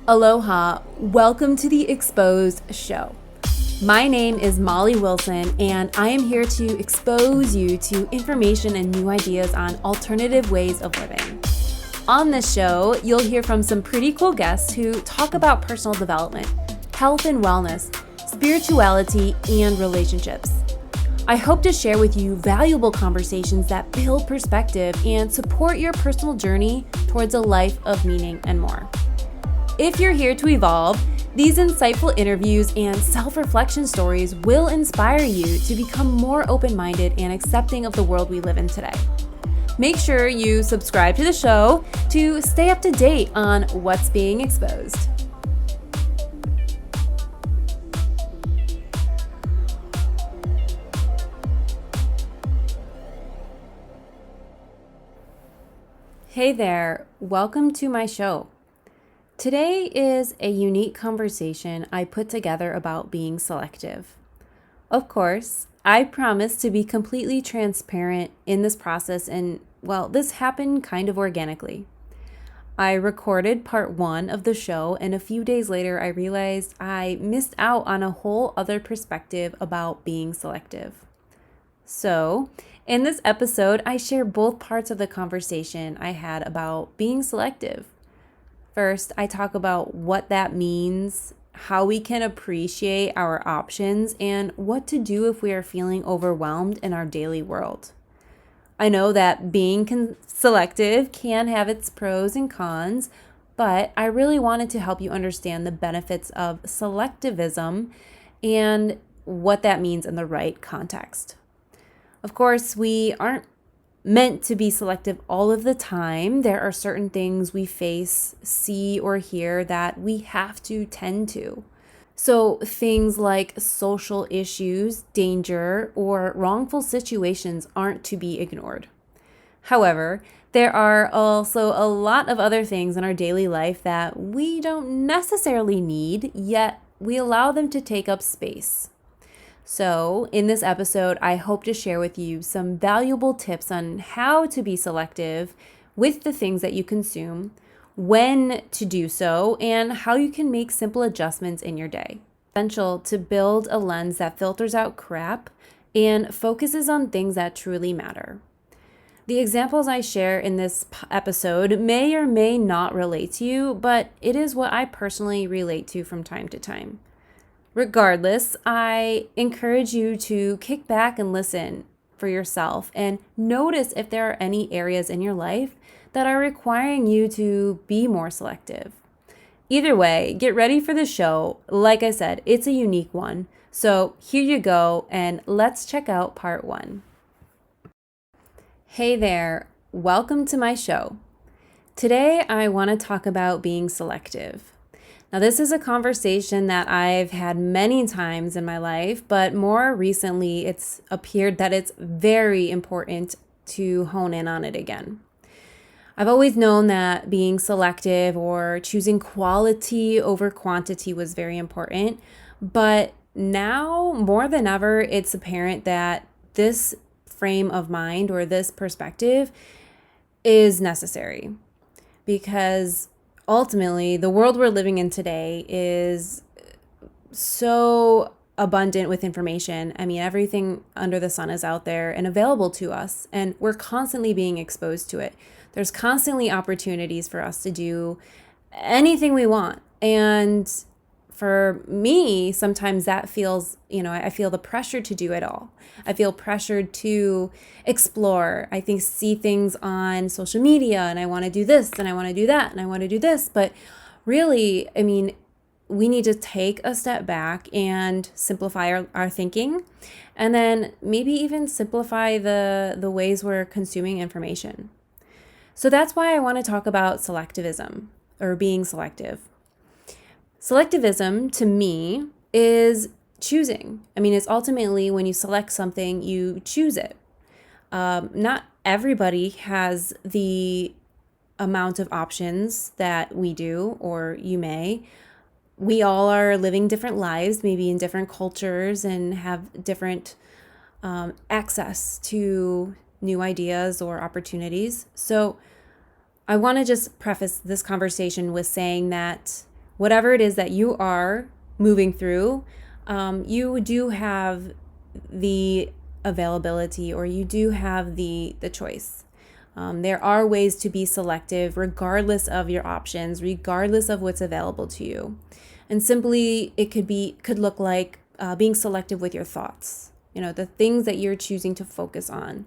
Aloha, welcome to the Exposed Show. My name is Molly Willson, and I am here to expose you to information and new ideas on alternative ways of living. On this show, you'll hear from some pretty cool guests who talk about personal development, health and wellness, spirituality, and relationships. I hope to share with you valuable conversations that build perspective and support your personal journey towards a life of meaning and more. If you're here to evolve, these insightful interviews and self-reflection stories will inspire you to become more open-minded and accepting of the world we live in today. Make sure you subscribe to the show to stay up to date on what's being exposed. Hey there, welcome to my show. Today is a unique conversation I put together about being selective. Of course, I promise to be completely transparent in this process, and well, this happened kind of organically. I recorded part 1 of the show, and a few days later I realized I missed out on a whole other perspective about being selective. So, in this episode, I share both parts of the conversation I had about being selective. First, I talk about what that means, how we can appreciate our options, and what to do if we are feeling overwhelmed in our daily world. I know that being selective can have its pros and cons, but I really wanted to help you understand the benefits of selectivism and what that means in the right context. Of course, we aren't meant to be selective all of the time. There are certain things we face, see, or hear that we have to tend to. So things like social issues, danger, or wrongful situations aren't to be ignored. However, there are also a lot of other things in our daily life that we don't necessarily need, yet we allow them to take up space. So, in this episode, I hope to share with you some valuable tips on how to be selective with the things that you consume, when to do so, and how you can make simple adjustments in your day. It's essential to build a lens that filters out crap and focuses on things that truly matter. The examples I share in this episode may or may not relate to you, but it is what I personally relate to from time to time. Regardless, I encourage you to kick back and listen for yourself and notice if there are any areas in your life that are requiring you to be more selective. Either way, get ready for the show. Like I said, it's a unique one. So here you go, and let's check out part 1. Hey there, welcome to my show. Today I want to talk about being selective. Now, this is a conversation that I've had many times in my life, but more recently, it's appeared that it's very important to hone in on it again. I've always known that being selective or choosing quality over quantity was very important, but now more than ever, it's apparent that this frame of mind or this perspective is necessary because ultimately, the world we're living in today is so abundant with information. I mean, everything under the sun is out there and available to us, and we're constantly being exposed to it. There's constantly opportunities for us to do anything we want. And for me, sometimes that feels, I feel the pressure to do it all. I feel pressured to explore. I think see things on social media and I want to do this and I want to do that and I want to do this. But really, I mean, we need to take a step back and simplify our thinking, and then maybe even simplify the ways we're consuming information. So that's why I want to talk about selectivism or being selective. Selectivism, to me, is choosing. I mean, it's ultimately when you select something, you choose it. Not everybody has the amount of options that we do, or you may. We all are living different lives, maybe in different cultures, and have different access to new ideas or opportunities. So I want to just preface this conversation with saying that whatever it is that you are moving through, you do have the availability, or you do have the choice. There are ways to be selective regardless of your options, regardless of what's available to you. And simply, it could look like being selective with your thoughts, the things that you're choosing to focus on.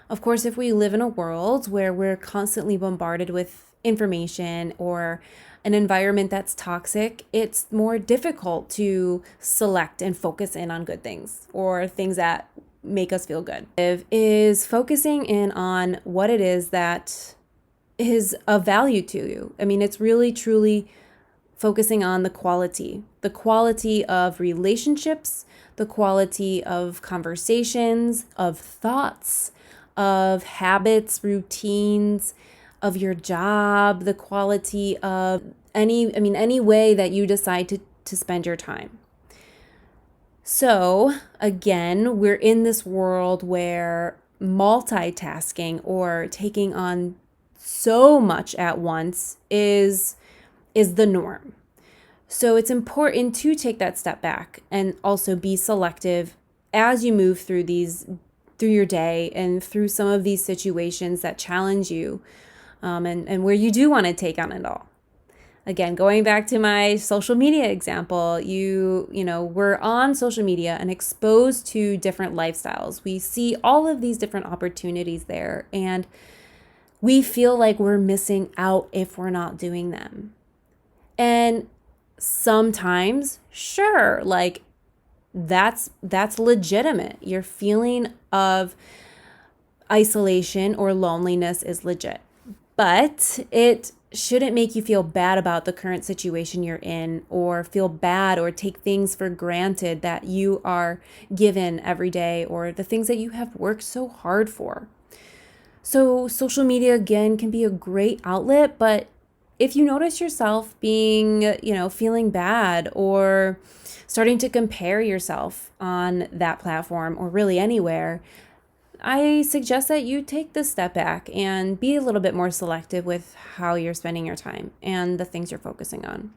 Of course, if we live in a world where we're constantly bombarded with information or an environment that's toxic, it's more difficult to select and focus in on good things or things that make us feel good. Is focusing in on what it is that is of value to you. I mean, it's really truly focusing on the quality of relationships, the quality of conversations, of thoughts, of habits, routines, of your job, the quality of any way that you decide to spend your time. So again, we're in this world where multitasking or taking on so much at once is the norm. So it's important to take that step back and also be selective as you move through your day and through some of these situations that challenge you, and where you do want to take on it all. Again, going back to my social media example, we're on social media and exposed to different lifestyles. We see all of these different opportunities there, and we feel like we're missing out if we're not doing them. And sometimes, sure, like that's legitimate. Your feeling of isolation or loneliness is legit, but it shouldn't make you feel bad about the current situation you're in, or feel bad or take things for granted that you are given every day, or the things that you have worked so hard for. So social media, again, can be a great outlet, but if you notice yourself being, feeling bad or starting to compare yourself on that platform, or really anywhere, I suggest that you take this step back and be a little bit more selective with how you're spending your time and the things you're focusing on.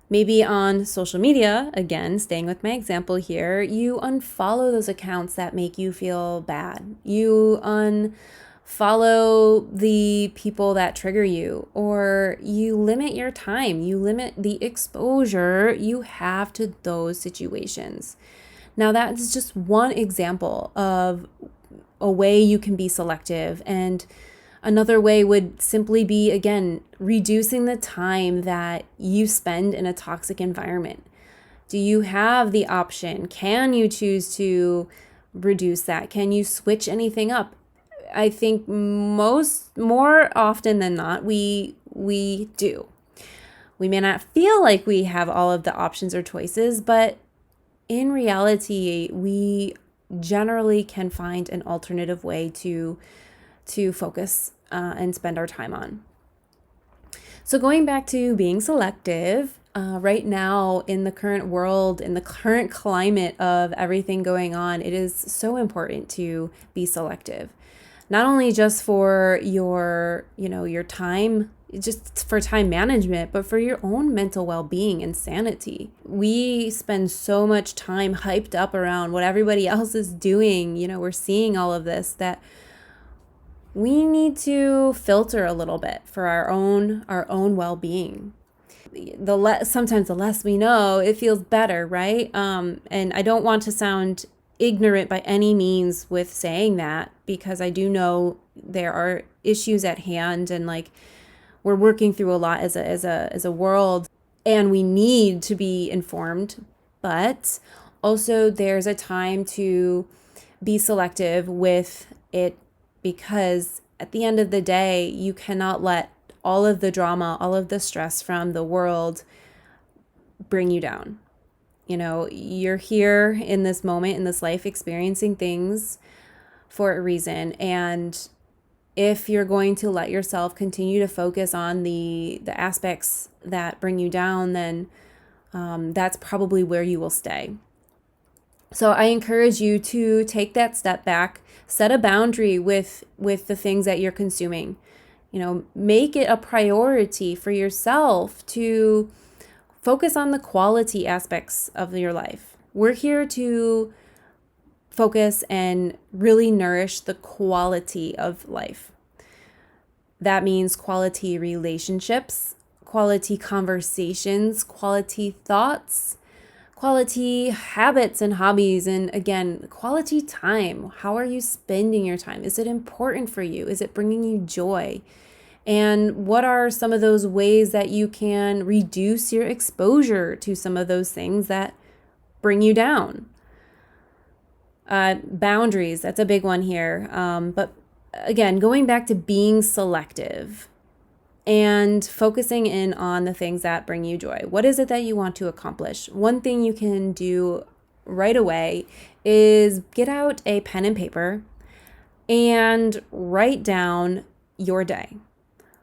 Maybe on social media, again, staying with my example here, you unfollow those accounts that make you feel bad. You unfollow the people that trigger you, or you limit your time. You limit the exposure you have to those situations. Now, that is just one example of a way you can be selective. And another way would simply be, again, reducing the time that you spend in a toxic environment. Do you have the option? Can you choose to reduce that? Can you switch anything up? I think more often than not, we do. We may not feel like we have all of the options or choices, but in reality, we generally can find an alternative way to focus and spend our time on. So going back to being selective, right now in the current world, in the current climate of everything going on, it is so important to be selective. Not only just for your time, just for time management, but for your own mental well-being and sanity. We spend so much time hyped up around what everybody else is doing. We're seeing all of this, that we need filter a little bit for our own well-being. Sometimes the less we know, it feels better, right? And I don't want to sound ignorant by any means with saying that, because I do know there are issues at hand, and we're working through a lot as a world, and we need to be informed. But also, there's a time to be selective with it, because at the end of the day, you cannot let all of the drama, all of the stress from the world bring you down. You're here in this moment, in this life, experiencing things for a reason. And if you're going to let yourself continue to focus on the aspects that bring you down, then that's probably where you will stay. So I encourage you to take that step back, set a boundary with the things that you're consuming. Make it a priority for yourself to focus on the quality aspects of your life. We're here to focus and really nourish the quality of life. That means quality relationships, quality conversations, quality thoughts, quality habits and hobbies, and again, quality time. How are you spending your time? Is it important for you? Is it bringing you joy? And what are some of those ways that you can reduce your exposure to some of those things that bring you down? Boundaries, that's a big one here. But again, going back to being selective and focusing in on the things that bring you joy. What is it that you want to accomplish? One thing you can do right away is get out a pen and paper and write down your day.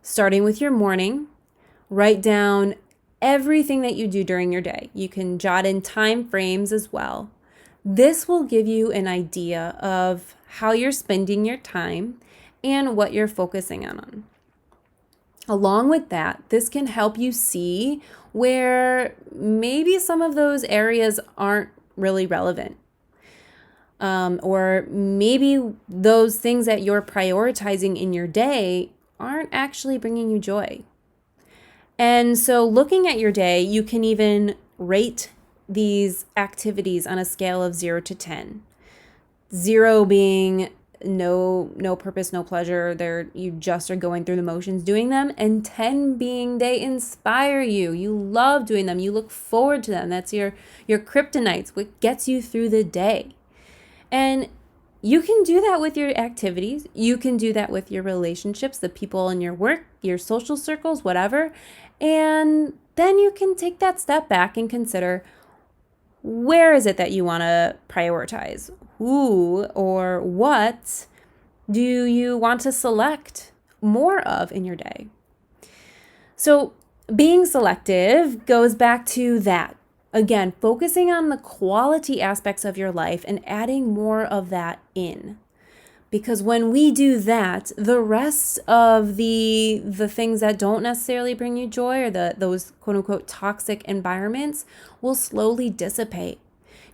Starting with your morning, write down everything that you do during your day. You can jot in time frames as well. This will give you an idea of how you're spending your time and what you're focusing on. Along with that, this can help you see where maybe some of those areas aren't really relevant. Or maybe those things that you're prioritizing in your day aren't actually bringing you joy. And so looking at your day, you can even rate these activities on a scale of 0 to 10. 0 being no purpose, no pleasure. You just are going through the motions doing them. And 10 being they inspire you. You love doing them. You look forward to them. That's your kryptonites, what gets you through the day. And you can do that with your activities. You can do that with your relationships, the people in your work, your social circles, whatever. And then you can take that step back and consider, where is it that you want to prioritize? Who or what do you want to select more of in your day? So being selective goes back to that. Again, focusing on the quality aspects of your life and adding more of that in. Because when we do that, the rest of the things that don't necessarily bring you joy, or those quote unquote toxic environments, will slowly dissipate.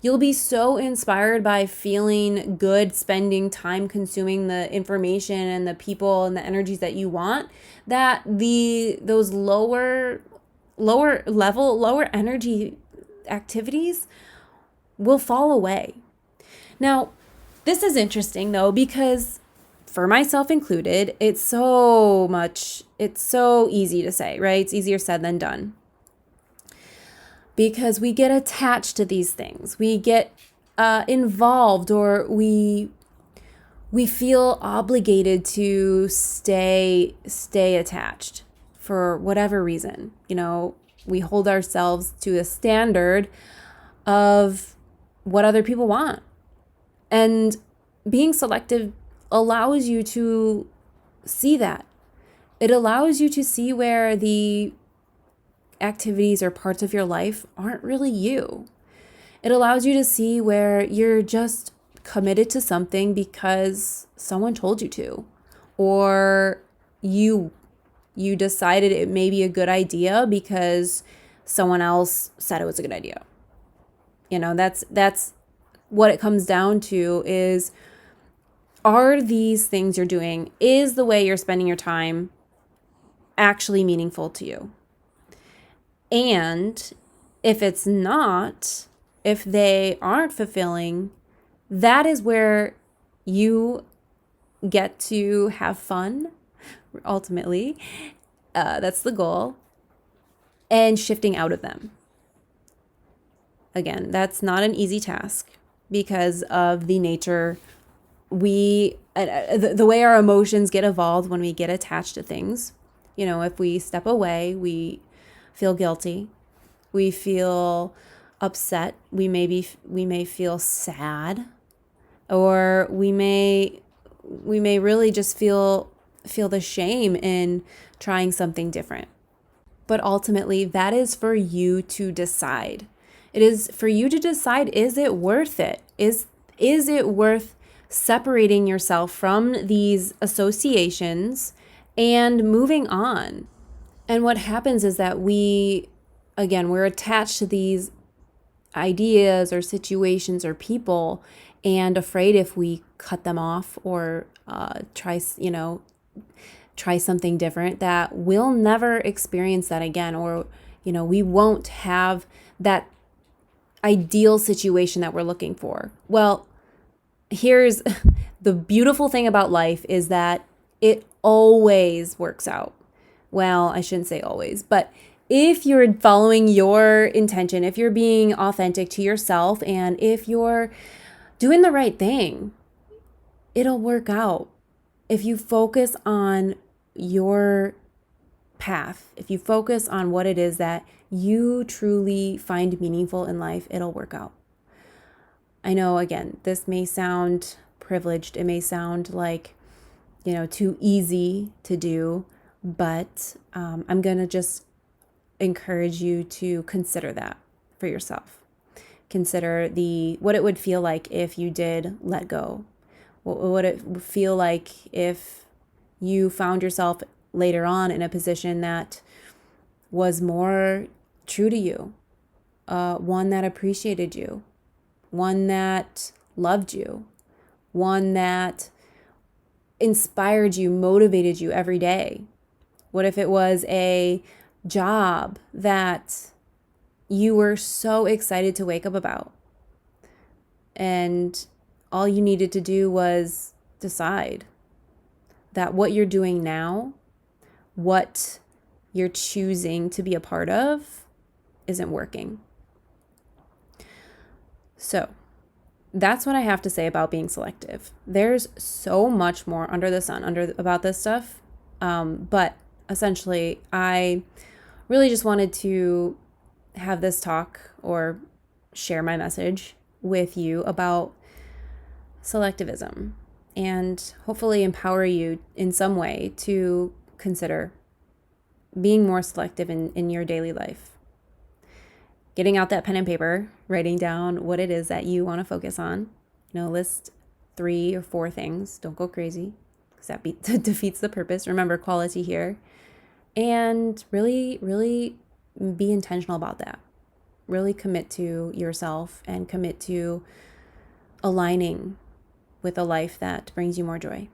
You'll be so inspired by feeling good, spending time consuming the information and the people and the energies that you want, that those lower level, lower energy activities will fall away. Now, this is interesting though, because for myself included, it's so easy to say, right? It's easier said than done. Because we get attached to these things. We get involved, or we feel obligated to stay attached for whatever reason. We hold ourselves to a standard of what other people want. And being selective allows you to see that. It allows you to see where the activities or parts of your life aren't really you. It allows you to see where you're just committed to something because someone told you to, or you decided it may be a good idea because someone else said it was a good idea. That's what it comes down to is, are these things you're doing, is the way you're spending your time actually meaningful to you? And if it's not, if they aren't fulfilling, that is where you get to have fun, ultimately. That's the goal. And shifting out of them. Again, that's not an easy task because of the nature the way our emotions get evolved when we get attached to things. If we step away, we feel guilty. We feel upset. We may feel sad, or we may really just feel the shame in trying something different. But ultimately, that is for you to decide. It is for you to decide, is it worth it? Is it worth separating yourself from these associations and moving on. And what happens is that we're attached to these ideas or situations or people and afraid if we cut them off or try something different that we'll never experience that again, or we won't have that ideal situation that we're looking for. Well, here's the beautiful thing about life is that it always works out. Well, I shouldn't say always, but if you're following your intention, if you're being authentic to yourself, and if you're doing the right thing, it'll work out. If you focus on your path, if you focus on what it is that you truly find meaningful in life, it'll work out. I know, again, this may sound privileged. It may sound like, too easy to do, but I'm going to just encourage you to consider that for yourself. Consider what it would feel like if you did let go. What would it feel like if you found yourself later on in a position that was more true to you, one that appreciated you, one that loved you, one that inspired you, motivated you every day? What if it was a job that you were so excited to wake up about, and all you needed to do was decide that what you're doing now, what you're choosing to be a part of, isn't working? So that's what I have to say about being selective. There's so much more under the sun about this stuff. But essentially, I really just wanted to have this talk or share my message with you about selectivism and hopefully empower you in some way to consider being more selective in your daily life. Getting out that pen and paper, writing down what it is that you want to focus on. List 3 or 4 things. Don't go crazy, because that defeats the purpose. Remember, quality here. And really, really be intentional about that. Really commit to yourself and commit to aligning with a life that brings you more joy.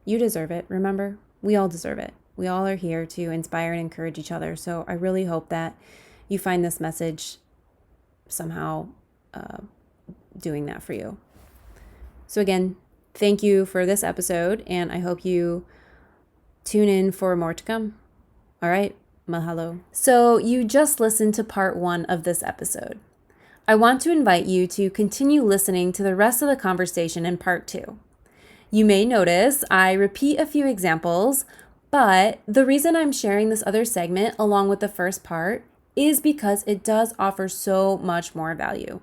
You deserve it. Remember, we all deserve it. We all are here to inspire and encourage each other. So I really hope that you find this message somehow doing that for you. So again, thank you for this episode, and I hope you tune in for more to come. All right, mahalo. So you just listened to part 1 of this episode. I want to invite you to continue listening to the rest of the conversation in part 2. You may notice I repeat a few examples, but the reason I'm sharing this other segment along with the first part is because it does offer so much more value.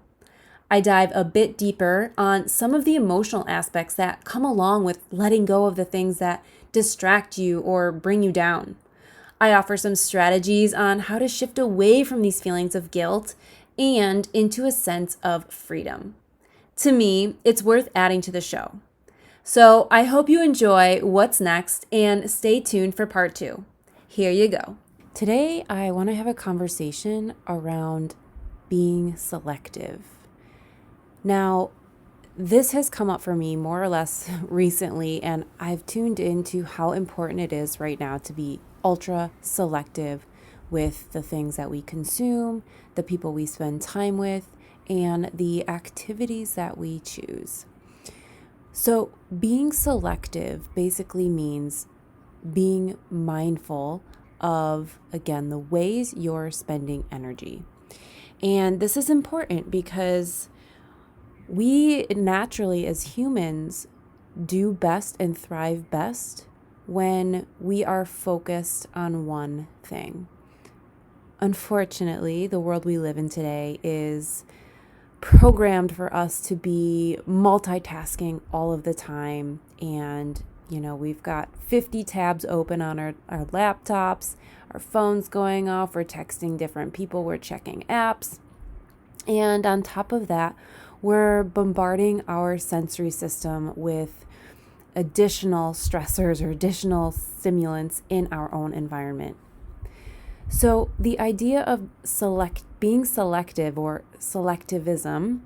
I dive a bit deeper on some of the emotional aspects that come along with letting go of the things that distract you or bring you down. I offer some strategies on how to shift away from these feelings of guilt and into a sense of freedom. To me, it's worth adding to the show. So I hope you enjoy what's next and stay tuned for part 2. Here you go. Today, I want to have a conversation around being selective. Now, this has come up for me more or less recently, and I've tuned into how important it is right now to be ultra selective with the things that we consume, the people we spend time with, and the activities that we choose. So being selective basically means being mindful of, again, the ways you're spending energy. And this is important because we naturally as humans do best and thrive best when we are focused on one thing. Unfortunately, the world we live in today is programmed for us to be multitasking all of the time. And, we've got 50 tabs open on our laptops, our phones going off, we're texting different people, we're checking apps. And on top of that, we're bombarding our sensory system with additional stressors or additional stimulants in our own environment. So the idea of being selective or selectivism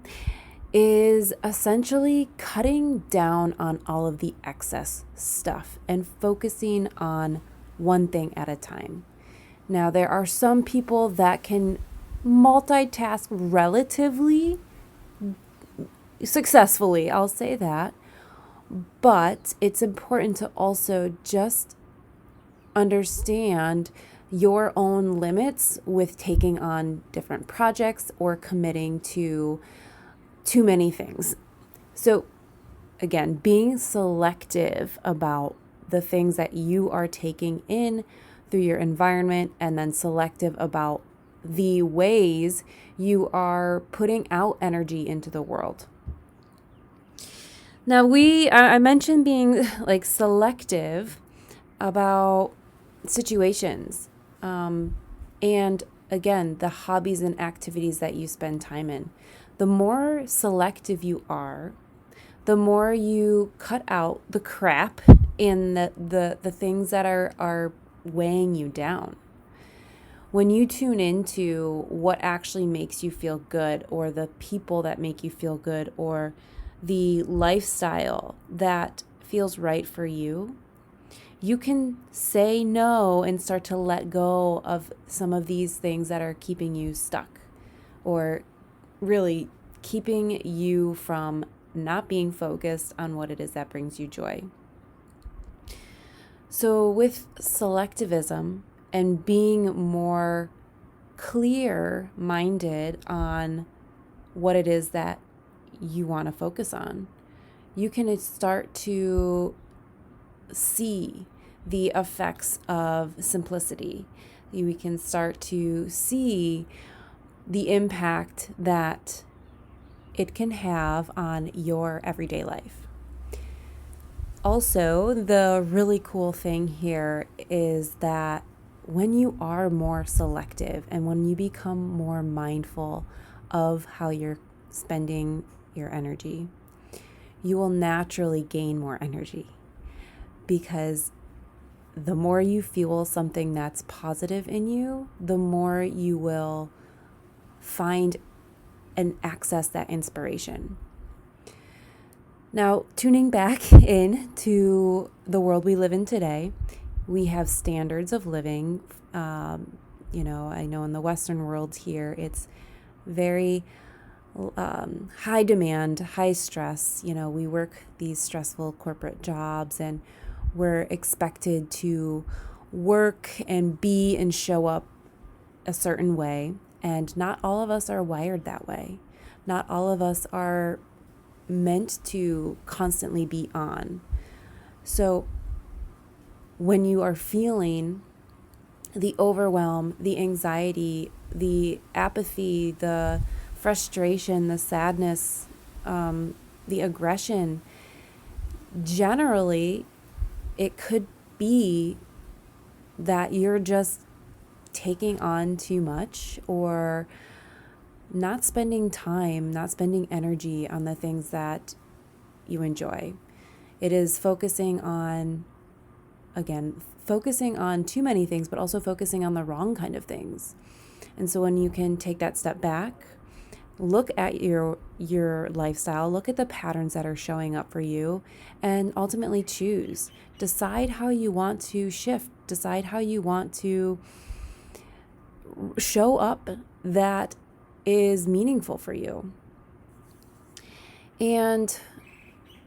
is essentially cutting down on all of the excess stuff and focusing on one thing at a time. Now, there are some people that can multitask relatively successfully, I'll say that, but it's important to also just understand your own limits with taking on different projects or committing to too many things. So again, being selective about the things that you are taking in through your environment, and then selective about the ways you are putting out energy into the world. Now, I mentioned being like selective about situations, and again, the hobbies and activities that you spend time in. The more selective you are, the more you cut out the crap and the things that are weighing you down. When you tune into what actually makes you feel good, or the people that make you feel good, or the lifestyle that feels right for you, you can say no and start to let go of some of these things that are keeping you stuck, or really keeping you from not being focused on what it is that brings you joy. So with selectivism and being more clear-minded on what it is that you want to focus on, you can start to see the effects of simplicity. We can start to see the impact that it can have on your everyday life. Also, the really cool thing here is that when you are more selective and when you become more mindful of how you're spending your energy, you will naturally gain more energy, because the more you fuel something that's positive in you, the more you will find and access that inspiration. Now, tuning back in to the world we live in today, we have standards of living. I know in the Western world here, it's very high demand, high stress. We work these stressful corporate jobs, and we're expected to work and be and show up a certain way. And not all of us are wired that way. Not all of us are meant to constantly be on. So when you are feeling the overwhelm, the anxiety, the apathy, the frustration, the sadness, the aggression, generally it could be that you're just taking on too much, or not spending time, not spending energy on the things that you enjoy. It is focusing on too many things, but also focusing on the wrong kind of things. And so when you can take that step back, look at your lifestyle, look at the patterns that are showing up for you, and ultimately decide how you want to shift, decide how you want to show up that is meaningful for you. And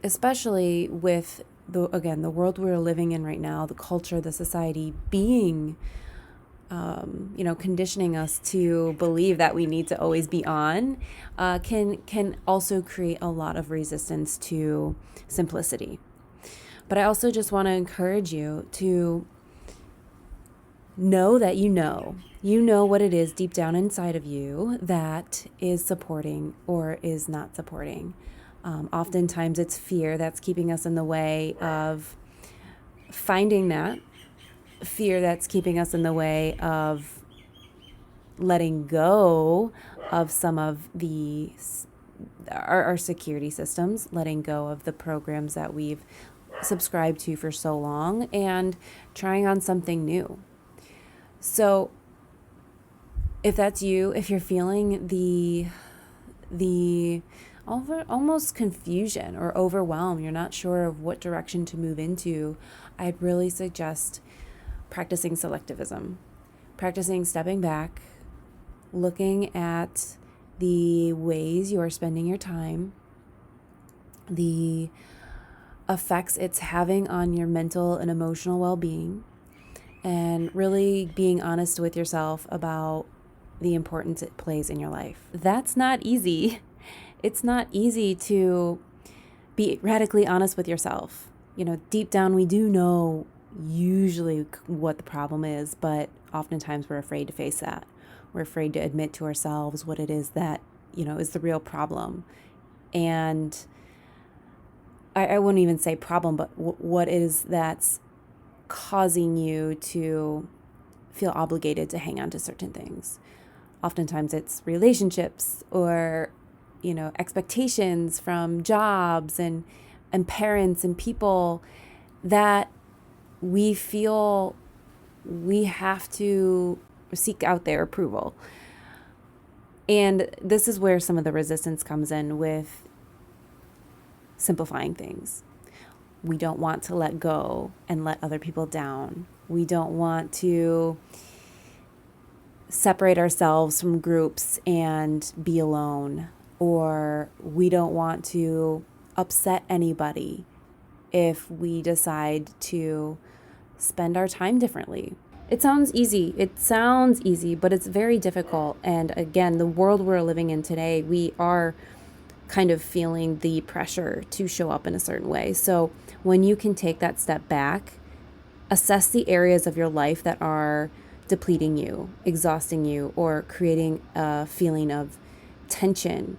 especially with the world we're living in right now, the culture, the society being, conditioning us to believe that we need to always be on, can also create a lot of resistance to simplicity. But I also just want to encourage you to know that you know what it is deep down inside of you that is supporting or is not supporting. Oftentimes it's fear that's keeping us in the way of finding that. Fear that's keeping us in the way of letting go of some of our security systems, letting go of the programs that we've subscribed to for so long and trying on something new. So if that's you, if you're feeling the almost confusion or overwhelm, you're not sure of what direction to move into, I'd really suggest practicing selectivism, practicing stepping back, looking at the ways you are spending your time, the effects it's having on your mental and emotional well-being, and really being honest with yourself about the importance it plays in your life. That's not easy. It's not easy to be radically honest with yourself. Deep down, we do know usually what the problem is, but oftentimes we're afraid to face that. We're afraid to admit to ourselves what it is that, is the real problem. And I wouldn't even say problem, but what it is that's causing you to feel obligated to hang on to certain things. Oftentimes it's relationships or, expectations from jobs and parents and people that we feel we have to seek out their approval. And this is where some of the resistance comes in with simplifying things. We don't want to let go and let other people down. We don't want to separate ourselves from groups and be alone. Or we don't want to upset anybody if we decide to spend our time differently. It sounds easy, but it's very difficult. And again, the world we're living in today, we are kind of feeling the pressure to show up in a certain way. So when you can take that step back, assess the areas of your life that are depleting you, exhausting you, or creating a feeling of tension,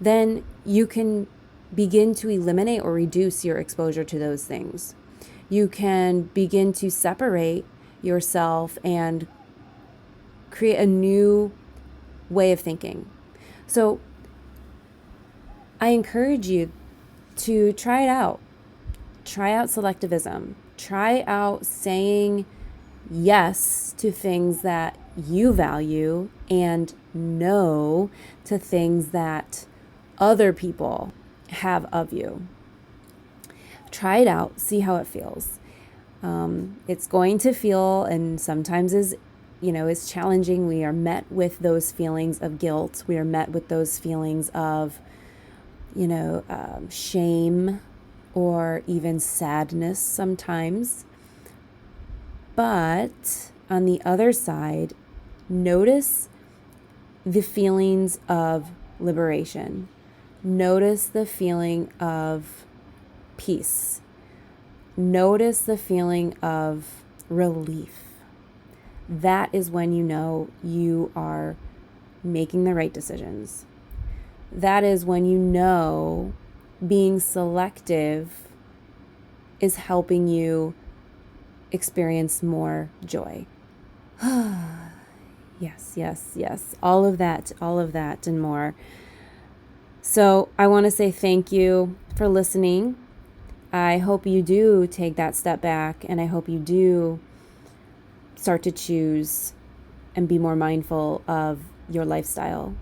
then you can begin to eliminate or reduce your exposure to those things. You can begin to separate yourself and create a new way of thinking. So I encourage you to try it out. Try out selectivism. Try out saying yes to things that you value and no to things that other people have of you. Try it out. See how it feels. It's going to feel, and sometimes is challenging. We are met with those feelings of guilt. We are met with those feelings of shame or even sadness sometimes. But on the other side, notice the feelings of liberation. Notice the feeling of peace. Notice the feeling of relief. That is when you know you are making the right decisions. That is when you know being selective is helping you experience more joy. Yes. All of that and more. So I want to say thank you for listening. I hope you do take that step back, and I hope you do start to choose and be more mindful of your lifestyle,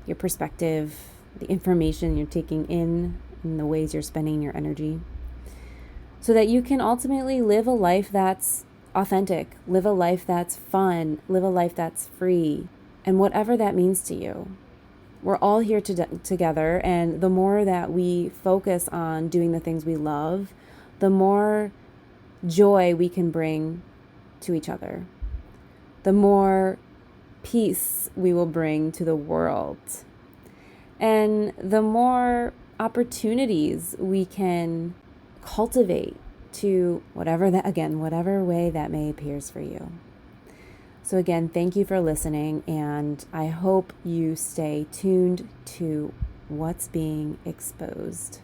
your perspective, the information you're taking in, and the ways you're spending your energy, so that you can ultimately live a life that's authentic, live a life that's fun, live a life that's free, and whatever that means to you. We're all here together, and the more that we focus on doing the things we love, the more joy we can bring to each other, the more peace we will bring to the world, and the more opportunities we can cultivate to whatever way that may appears for you. So again, thank you for listening, and I hope you stay tuned to what's being exposed.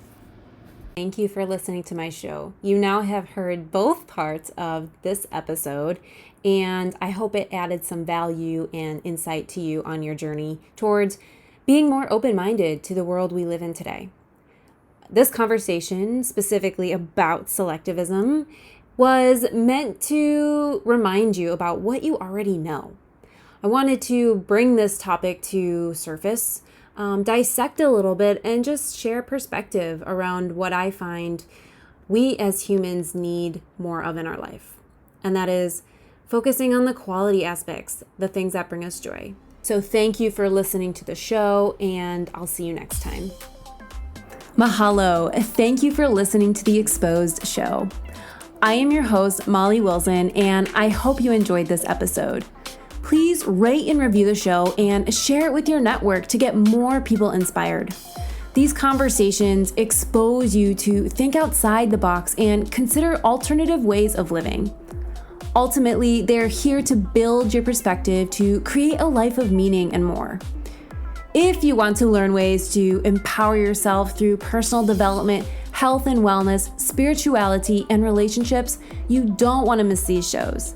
Thank you for listening to my show. You now have heard both parts of this episode, and I hope it added some value and insight to you on your journey towards being more open-minded to the world we live in today. This conversation, specifically about selectivism, was meant to remind you about what you already know. I wanted to bring this topic to surface, dissect a little bit, and just share perspective around what I find we as humans need more of in our life. And that is focusing on the quality aspects, the things that bring us joy. So thank you for listening to the show, and I'll see you next time. Mahalo. Thank you for listening to the Exposed Show. I am your host, Molly Willson, and I hope you enjoyed this episode. Please rate and review the show and share it with your network to get more people inspired. These conversations expose you to think outside the box and consider alternative ways of living. Ultimately, they're here to build your perspective to create a life of meaning and more. If you want to learn ways to empower yourself through personal development, health and wellness, spirituality, and relationships, you don't want to miss these shows.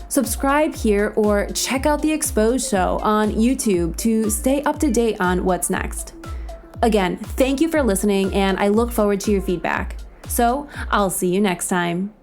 Subscribe here or check out the Exposed Show on YouTube to stay up to date on what's next. Again, thank you for listening, and I look forward to your feedback. So, I'll see you next time.